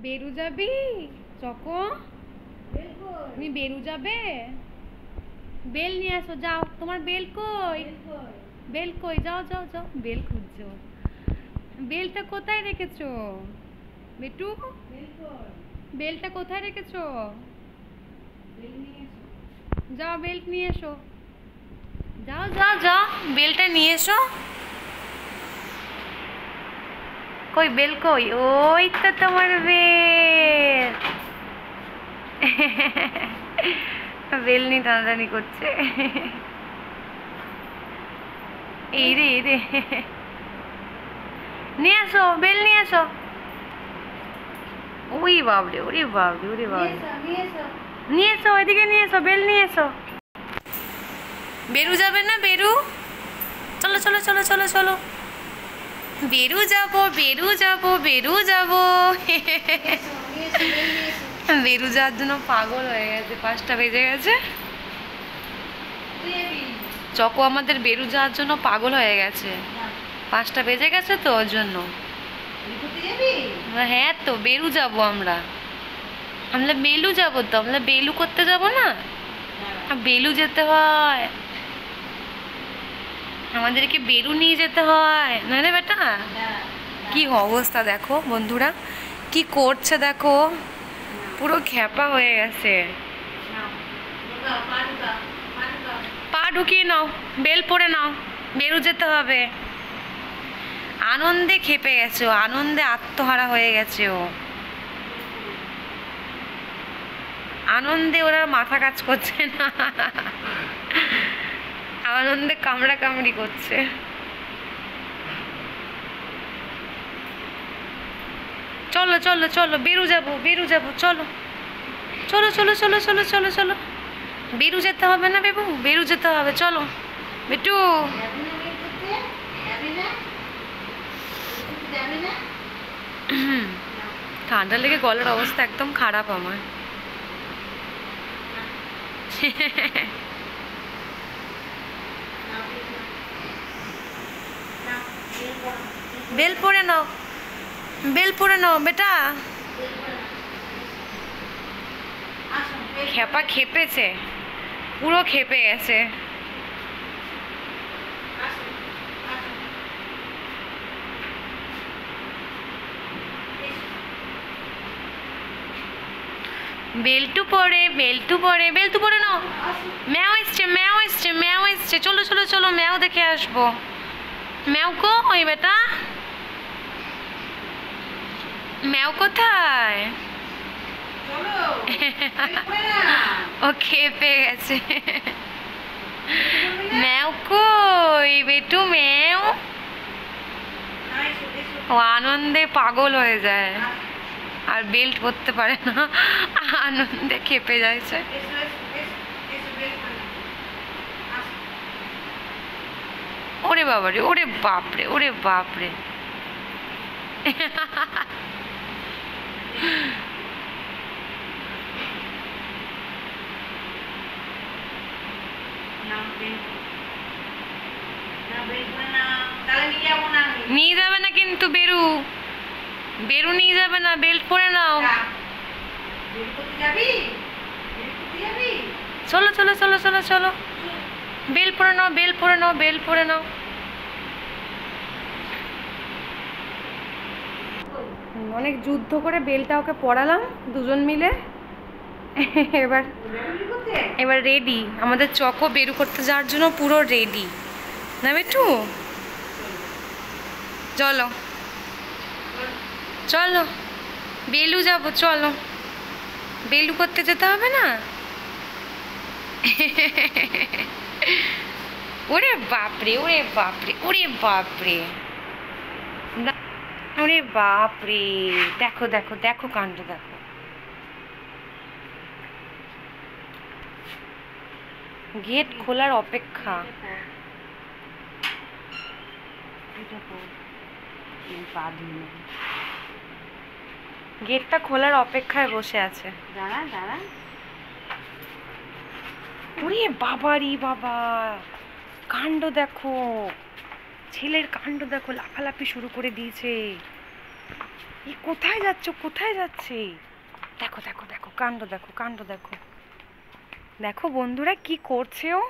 বেরু যাবি চকো? তুমি বেরু যাবে? বেল নিয়ে আসো যাও। তোমার বেল কই? বেল কই? যাও যাও যাও, বেল খুঁজছো। বেলটা কোথায় রেখেছো বেটু? বেলটা কোথায় রেখেছো? যাও বেল্ট নিয়ে এসো। যাও যাও যাও, বেলটা নিয়ে এসো। কই বেল কই? ওই তো তোমার বেল। বেল নিয়ে টানাটানি করছে। এই রে এই রে, নিয়ে আসো বেল নিয়ে আসো। ওই বাবরে, ওরে বাবরে, ওরে বাবরে, নিয়ে এসো ওইদিকে, নিয়ে এসো বেল নিয়ে এসো। বেরু যাবে না? বেরু চলো চলো চলো চলো চলো, বেরু যাবো বেরু যাবো বেরু যাবো। বেরু যাওয়ার জন্য পাগল হয়ে গেছে, 5টা বেজে গেছে। চকো আমাদের বেরু যাওয়ার জন্য পাগল হয়ে গেছে, 5টা বেজে গেছে তো ওর জন্য। হ্যাঁ তো বেরু যাবো আমরা, আমরা বেলু যাবো তো, আমরা বেলু করতে যাবো না? বেলু যেতে হয়, আমাদেরকে বেরু নিয়ে যেতে হয় না রে বেটা? কি অবস্থা দেখো বন্ধুরা, কি করছে দেখো, পুরো খ্যাপা হয়ে গেছে। পা ঢুকিয়ে নাও, বেল পরে নাও, বেরু যেতে হবে। আনন্দে খেপে গেছে ও, আনন্দে আত্মহারা হয়ে গেছে ও, আনন্দে ওরা মাথা কাজ করছে না, আনন্দে কামড়া কামড়ি করছে। চলো চলো চলো, বেরু যাবো বেরু যাবো, চলো চলো চলো চলো চলো চলো চলো, বেরু যেতে হবে না বেবু? বেরু যেতে হবে, চলো বেটু। ঠান্ডা লেগে গলার অবস্থা একদম খারাপ আমার। বেল পরে নাও, বেল পরে নাও বেটা। খেপা খেপেছে, পুরো খেপে গেছে। বেল্টু পরে, বেল্টু পরে, বেল্টু পরে নাও। ম্যাও এসছে, ম্যাও এসছে, ম্যাও এসছে, চলো চলো চলো, ম্যাও দেখে আসবো। ম্যাও কই বেটা? ম্যাও কোথায়? ও খেপে গেছে। ম্যাও কই বেটু? ম্যাও। ও আনন্দে পাগল হয়ে যায়, আর বেল্ট পরতে পারে না, আনন্দে খেপে যাচ্ছে। ওরে বাবারে, ওরে বাপরে, ওরে বাপরে। নিয়ে যাবে না কিন্তু বেরু, বেরু নিয়ে যাবে না, বেল্ট পরে নাও। চলো চলো চলো চলো চলো, বেল পরে নাও, বেল পরে নাও, বেল পরে নাও। অনেক যুদ্ধ করে বেলটা ওকে পরালাম দুজন মিলে। এবার এবার রেডি, আমাদের চকো বেরু করতে যাওয়ার জন্য পুরো রেডি না বেটু? চলো চলো বেলু যাবো, চলো বেলু করতে যেতে হবে না? ওরে বাপরে, ওরে বাপরে, ওরে বাপরে, ওরে বাপরে, দেখো দেখো দেখো কাণ্ড দেখো। গেট খোলার অপেক্ষা, গেটটা খোলার অপেক্ষায় বসে আছে। দাঁড়া দাঁড়া, ওরে বাবারি বাবা, কাণ্ড দেখো, ছেলের কাণ্ড দেখো, লাফালাফি শুরু করে দিয়েছে। এই কোথায় যাচ্ছ, কোথায় যাচ্ছে? দেখো দেখো দেখো, কাণ্ড দেখো, কাণ্ড দেখো। দেখো বন্ধুরা কি করছে ও,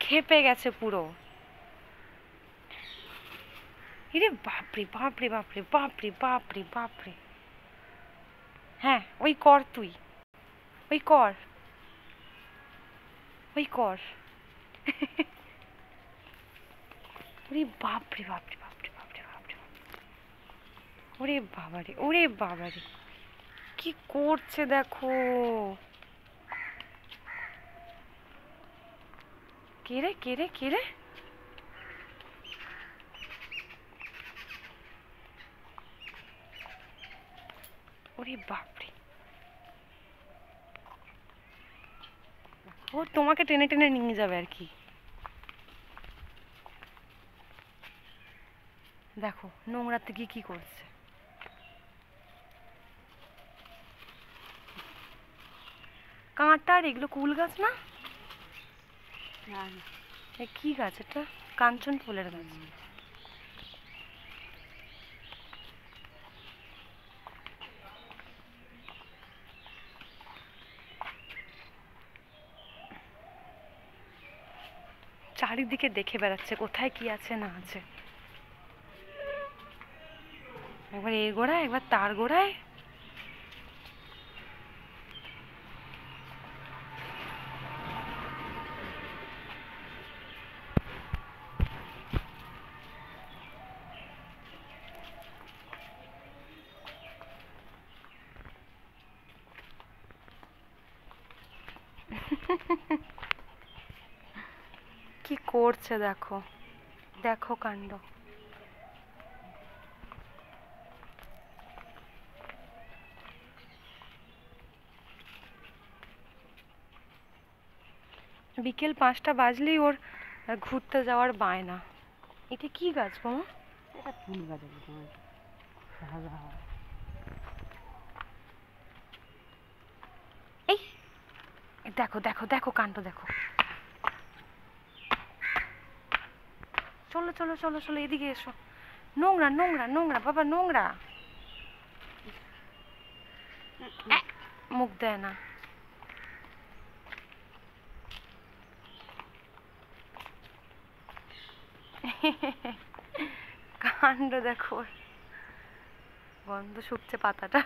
খেপে গেছে পুরো। এরে বাপরে বাপরে বাপরে বাপরে বাপরে বাপরে। হ্যাঁ ওই কর, তুই ওই কর, ওই কর। ওরে বাপরে বাপরে বাপরে বাপরে বাপরে, ওরে বাবারে, ওরে বাবারে, কি করছে দেখো। কে রে, কে রে, কে রে? ওরে বাপরে, ও তোমাকে টেনে টেনে নিয়ে যাবে আর কি। দেখো নোংরাতে গিয়ে কি করছে। কাঁটার এগুলো কুল গাছ না? কি গাছ এটা? কাঞ্চন ফুলের গাছ। চারিদিকে দেখে বেড়াচ্ছে কোথায় কি আছে না আছে। একবার এর গোড়ায়, একবার তার গোড়ায়। কি করছে দেখো, দেখো কাণ্ড। বিকেল 5টা বাজলেই ওর ঘুরতে যাওয়ার বায়না। এটা কি গাছ গো? এটা ফুল গাছ তোমার সাদা। এই দেখো দেখো দেখো কাণ্ড দেখো। চলো চলো চলো চলো, এদিকে এসো। নোংরা নোংরা নোংরা বাবা, নোংরা। মুখ দেয় না। কাণ্ড দেখো, গন্ধ শুকছে পাতাটা।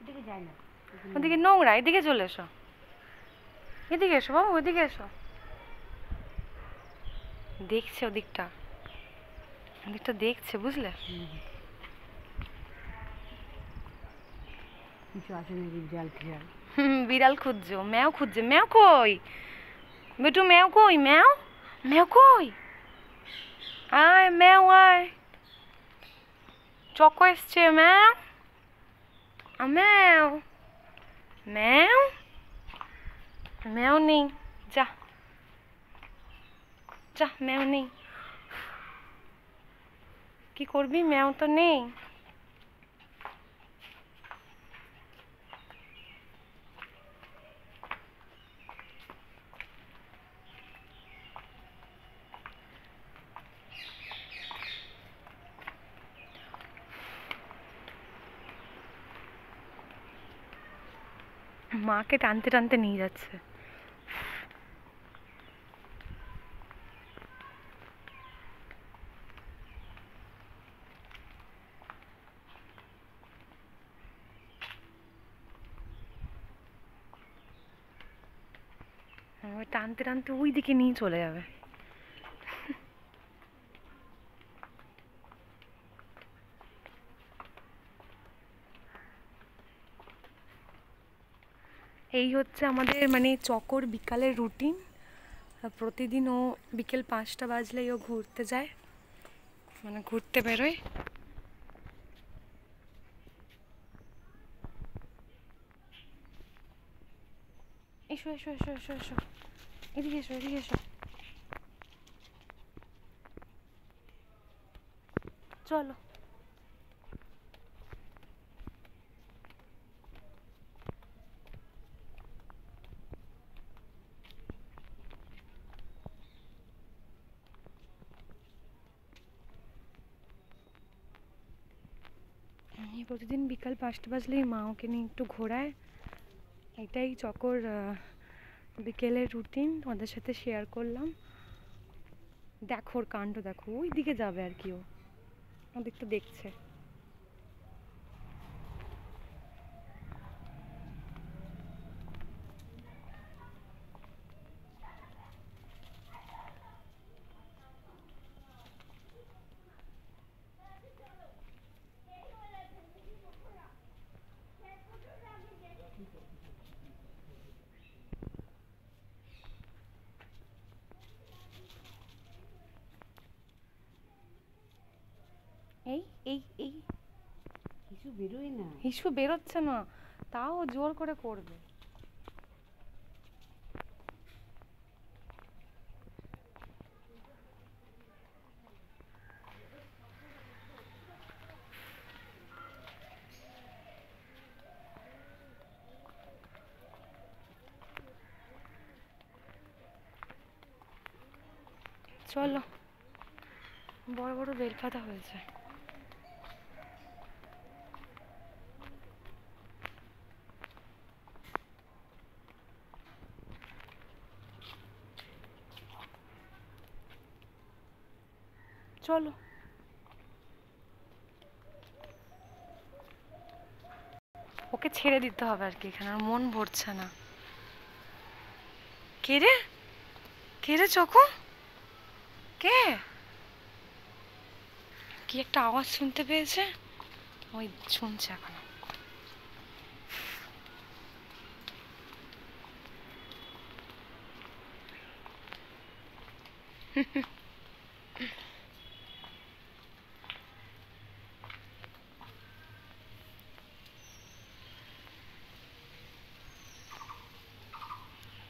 এদিকে যায় না, ওদিকে নোংরা, এদিকে চলে এসো, এদিকে এসো বাবু, ওদিকে এসো। দেখছে ওদিকটা, ওদিকটা দেখছে, বুঝলে? কিছু আছে নাকি? বিড়াল ফিরাল। বিড়াল খুঁজছো, ম্যাও খুঁজছে। ম্যাও কই বেটু, ম্যাও কই? ম্যাও, ম্যাও কই? আয় ম্যাও আয়, চকো এসছে। ম্যাও, ম্যাও, ম্যাও, ম্যাও নেই, যা যা, ম্যাও নেই। কি করবি, ম্যাও তো নেই। মাকে টানতে টানতে নিয়ে যাচ্ছে। ওই টানতে টানতে ওই দিকে নিয়ে চলে যাবে। এই হচ্ছে আমাদের মানে চকর বিকালের রুটিন। প্রতিদিন ও বিকেল 5টা বাজলেই ও ঘুরতে যায়, মানে ঘুরতে বেরোয়। এসো এসো এসো এসো এসো, এদিকে এসো, এদিকে এসো, চলো। প্রতিদিন বিকাল 5টা বাজলেই মা ওকে নিয়ে একটু ঘোরায়, এটাই চকর বিকেলের রুটিন, তোমাদের সাথে শেয়ার করলাম। দেখো ওর কাণ্ড দেখো, ওই দিকে যাবে আর কি, ও ওদিকটা দেখছে। এই এই এই কিছু বেরোয় না, হিসু বেরোচ্ছে না, তাও জোর করে করবে। চলো, বড় বড় বেলপাতা হয়েছে। চলো, ওকে ছেড়ে দিতে হবে আর কি, এখানে আর মন ভরছে না। কে রে, কে রে চকো, কে? কি একটা আওয়াজ শুনতে পেয়েছে, ওই শুনছে এখনো।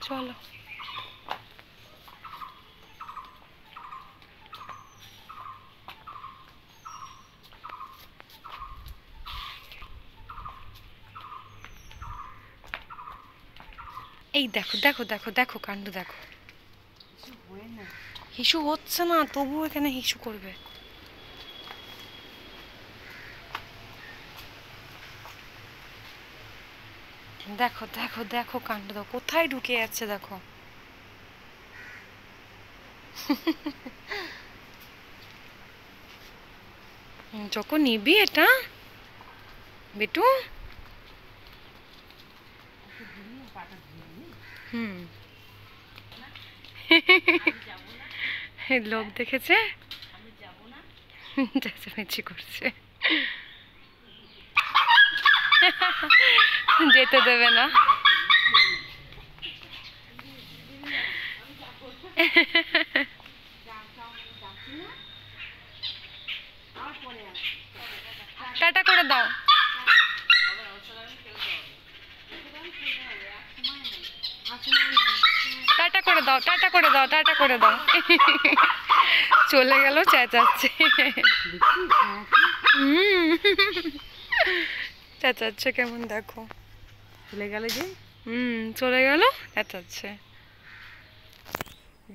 চলো, এই দেখো দেখো দেখো দেখো কাণ্ড দেখো, কিছু হয় না। হিসু হচ্ছে না, তবু এখানে হিসু করবে। দেখো দেখো দেখো কাণ্ড দেখো, কোথায় ঢুকে যাচ্ছে দেখো। যখন নিবি এটা বেটু, হুম লোক দেখেছে, চেঁচামেচি করছে, যেতে দেবে না। টাটা করে দাও, টাটা করে দাও, টাটা করে দাও, টাটা করে দাও। চলে গেল চেঁচাচ্ছে, চেঁচাচ্ছে কেমন দেখো, চলে গেল যে, চলে গেল চেঁচাচ্ছে।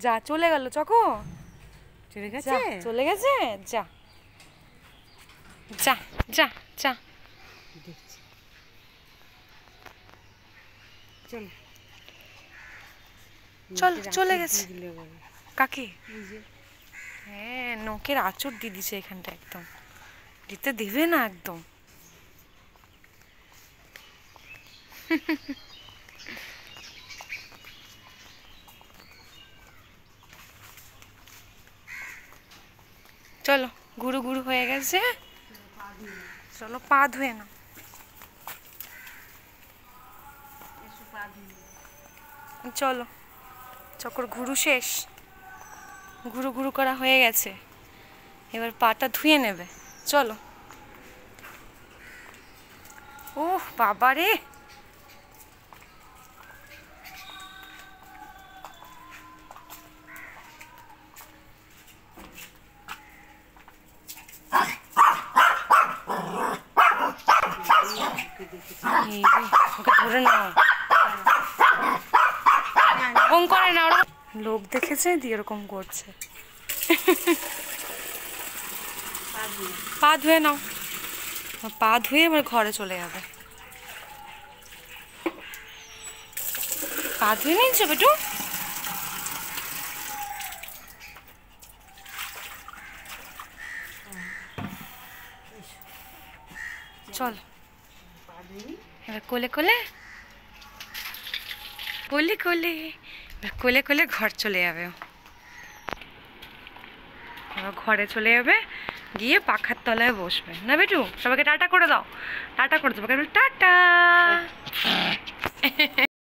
যা চলে গেল চকো, চলে গেছে, চলে গেছে, যা যা যা যা। দেখছি, চল চল চলে গেছে। দিলে বলে। কাকে? এই যে হ্যাঁ, নখের আঁচড় দিয়ে দিছে এখানটা, একদম দিতে দেবে না একদম। চলো, গুরু গুরু হয়ে গেছে, চলো পা ধুয়ে না। চলো, চক্কর ঘুরু শেষ, ঘুরু ঘুরু করা হয়ে গেছে, এবার পাটা ধুয়ে নেবে। চলো। ওহ বাবা রে, ওকে ধরে নাও, এরকম করে না, লোক দেখেছে দিয়ে এরকম করছে। পা ধুয়ে নাও। পা ধুয়ে এবার ঘরে চলে যাবে। পা ধুয়ে নিয়েছো বেটু? চল এবার কোলে কোলে কোলে কোলে, এবার কোলে কোলে ঘর চলে যাবে। এবার ঘরে চলে যাবে, গিয়ে পাখার তলায় বসবে না বেটু? সবাইকে টাটা করে দাও, টাটা করে দেবো, টাটা।